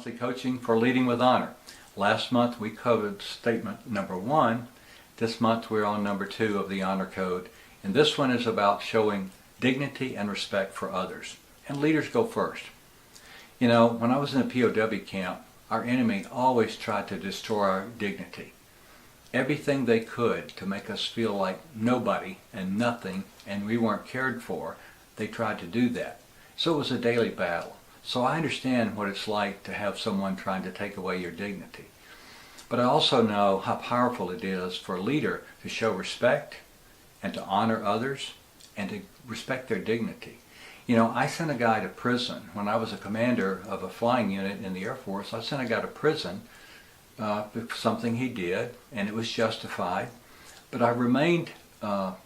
monthly coaching for leading with honor. Last month we covered statement number 1. This month we're on number 2 of the honor code. And this one is about showing dignity and respect for others. And leaders go first. You know, when I was in a POW camp, our enemy always tried to destroy our dignity. Everything they could to make us feel like nobody and nothing and we weren't cared for, they tried to do that. So it was a daily battle. So I understand what it's like to have someone trying to take away your dignity. But I also know how powerful it is for a leader to show respect and to honor others and to respect their dignity. You know, I sent a guy to prison. When I was a commander of a flying unit in the Air Force, I sent a guy to prison for something he did, and it was justified. But I remained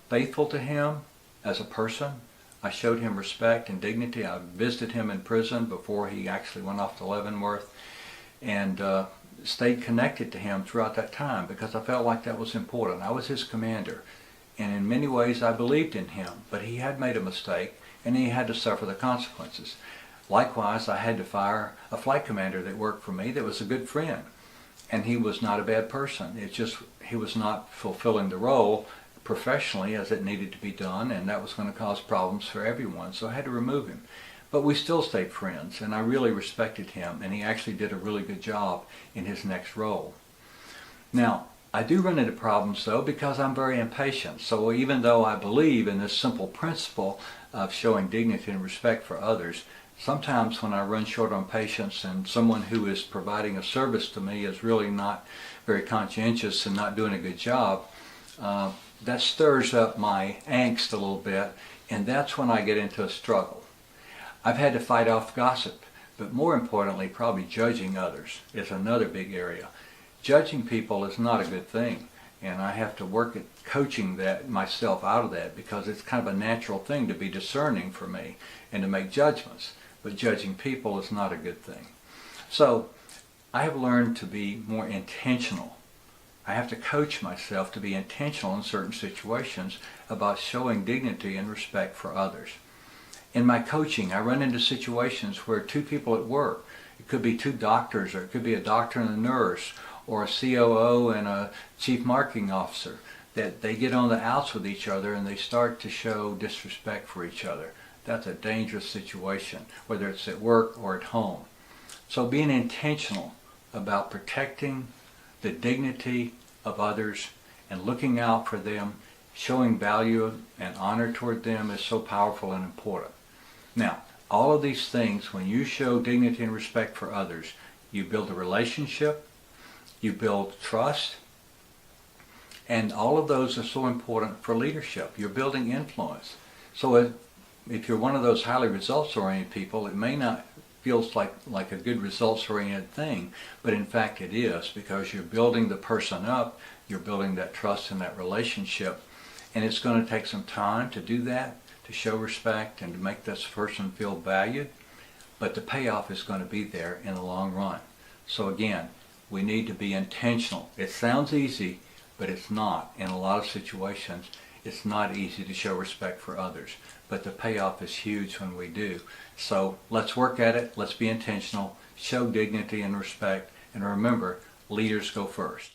faithful to him as a person. I showed him respect and dignity. I visited him in prison before he actually went off to Leavenworth, and stayed connected to him throughout that time because I felt like that was important. I was his commander, and in many ways I believed in him, but he had made a mistake and he had to suffer the consequences. Likewise, I had to fire a flight commander that worked for me that was a good friend, and he was not a bad person. It's just he was not fulfilling the role professionally as it needed to be done, and that was going to cause problems for everyone, so I had to remove him. But we still stayed friends, and I really respected him, and he actually did a really good job in his next role. Now, I do run into problems though because I'm very impatient. So even though I believe in this simple principle of showing dignity and respect for others, sometimes when I run short on patience and someone who is providing a service to me is really not very conscientious and not doing a good job, that stirs up my angst a little bit, and that's when I get into a struggle. I've had to fight off gossip, but more importantly, probably judging others is another big area. Judging people is not a good thing, and I have to work at coaching that myself out of that because it's kind of a natural thing to be discerning for me and to make judgments, but judging people is not a good thing. So I have learned to be more intentional. I have to coach myself to be intentional in certain situations about showing dignity and respect for others. In my coaching, I run into situations where two people at work, it could be two doctors, or it could be a doctor and a nurse, or a COO and a chief marketing officer, that they get on the outs with each other and they start to show disrespect for each other. That's a dangerous situation, whether it's at work or at home. So being intentional about protecting the dignity of others and looking out for them, showing value and honor toward them is so powerful and important. Now, all of these things, when you show dignity and respect for others, you build a relationship, you build trust, and all of those are so important for leadership. You're building influence. So if you're one of those highly results-oriented people, it may not feel like a good results-oriented thing, but in fact it is, because you're building the person up, you're building that trust and that relationship, and it's going to take some time to do that, to show respect and to make this person feel valued, but the payoff is going to be there in the long run. So again, we need to be intentional. It sounds easy, but it's not. In a lot of situations, it's not easy to show respect for others, but the payoff is huge when we do. So let's work at it. Let's be intentional, show dignity and respect, and remember, leaders go first.